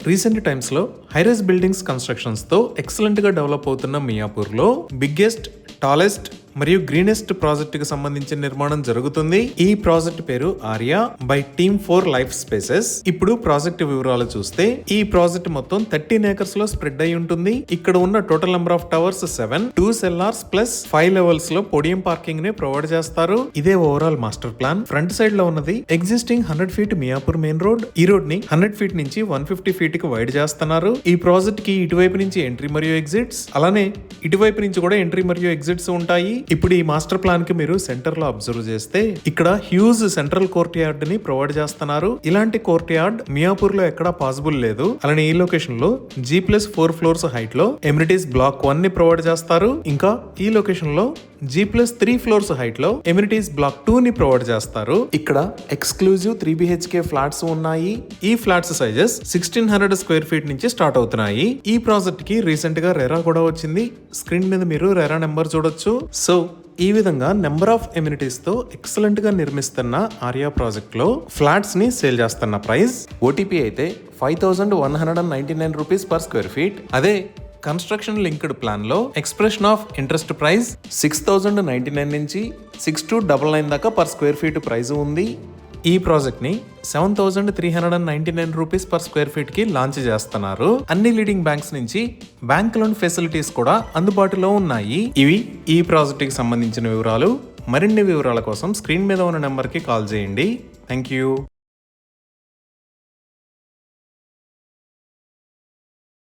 Recent times లో high-rise buildings constructions తో excellent గా డెవలప్ అవుతున్న మియాపూర్ లో బిగ్గెస్ట్, టాలెస్ట్ మరియు గ్రీనెస్ట్ ప్రాజెక్ట్ కి సంబంధించిన నిర్మాణం జరుగుతుంది. ఈ ప్రాజెక్ట్ పేరు Arya by team 4 life spaces. ఇప్పుడు ప్రాజెక్ట్ వివరాలు చూస్తే ఈ ప్రాజెక్ట్ మొత్తం 13 ఏకర్స్ లో స్ప్రెడ్ అయి ఉంటుంది. ఇక్కడ ఉన్న total number of towers 7, 2 sellers plus 5 levels లో పోడియం పార్కింగ్ ని ప్రొవైడ్ చేస్తారు. ఇదే overall master plan. Front side లో ఉన్నది existing 100 feet Miyapur main road. ఈ రోడ్ ని 100 ఫీట్ నుంచి 150 ఫీట్ కి వైడ్ చేస్తున్నారు. ఈ ప్రాజెక్ట్ కి ఇటువైపు నుంచి ఎంట్రీ మరియు ఎగ్జిట్స్, అలానే ఇటువైపు నుంచి కూడా ఎంట్రీ మరియు ఎగ్జిట్స్ ఉంటాయి. ఇప్పుడు ఈ మాస్టర్ ప్లాన్ కి మీరు సెంటర్ లో అబ్జర్వ్ చేస్తే ఇక్కడ హ్యూజ్ సెంట్రల్ కోర్ట్ యార్డ్ ని ప్రొవైడ్ చేస్తున్నారు. ఇలాంటి కోర్ట్ యార్డ్ మియాపూర్ లో ఎక్కడా పాసిబుల్ లేదు. అలానే ఈ లొకేషన్ లో G+4 ఫ్లోర్స్ హైట్ లో ఎమ్యూనిటీస్ బ్లాక్ 1 ని ప్రొవైడ్ చేస్తారు. ఇంకా ఈ లొకేషన్ లో G+3 ఫ్లోర్స్ హైట్ లో ఎమ్యూనిటీస్ బ్లాక్ 2 ని ప్రొవైడ్ చేస్తారు. ఇక్కడ ఎక్స్క్లూజివ్ 3 BHK ఫ్లాట్స్ ఉన్నాయి. ఈ ఫ్లాట్స్ సైజెస్ 1600 స్క్వేర్ ఫీట్ నుంచి స్టార్ట్ అవుతున్నాయి. ఈ ప్రాజెక్ట్ కి రీసెంట్ గా రెరా కూడా వచ్చింది. స్క్రీన్ మీద మీరు రెరా నెంబర్ చూడొచ్చు. సో ఈ విధంగా నెంబర్ ఆఫ్ ఎమ్యూనిటీస్ తో ఎక్సలెంట్ గా నిర్మిస్తున్న ఆర్యా ప్రాజెక్ట్ లో ఫ్లాట్స్ ని సేల్ చేస్తున్న ప్రైస్ ఓటీపీ అయితే 5199 రూపీస్ పర్ స్క్వేర్ ఫీట్. అదే కన్స్ట్రక్షన్ లింక్డ్ ప్లాన్ లో ఎక్స్ప్రెషన్ ఆఫ్ ఇంట్రెస్ట్ ప్రైస్ 6099 నుంచి 6299 దాకా పర్ స్క్వేర్ ఫీట్ ప్రైస్ ఉంది. ఈ ప్రాజెక్ట్ ని 7399 రూపీస్ పర్ స్క్వేర్ ఫీట్ కి లాంచ్ చేస్తున్నారు. అన్ని లీడింగ్ బ్యాంక్స్ నుంచి బ్యాంక్ లోన్ ఫెసిలిటీస్ కూడా అందుబాటులో ఉన్నాయి. ఇవి ఈ ప్రాజెక్ట్ కి సంబంధించిన వివరాలు. మరిన్ని వివరాల కోసం స్క్రీన్ మీద ఉన్న నెంబర్ కి కాల్ చేయండి. Thank you.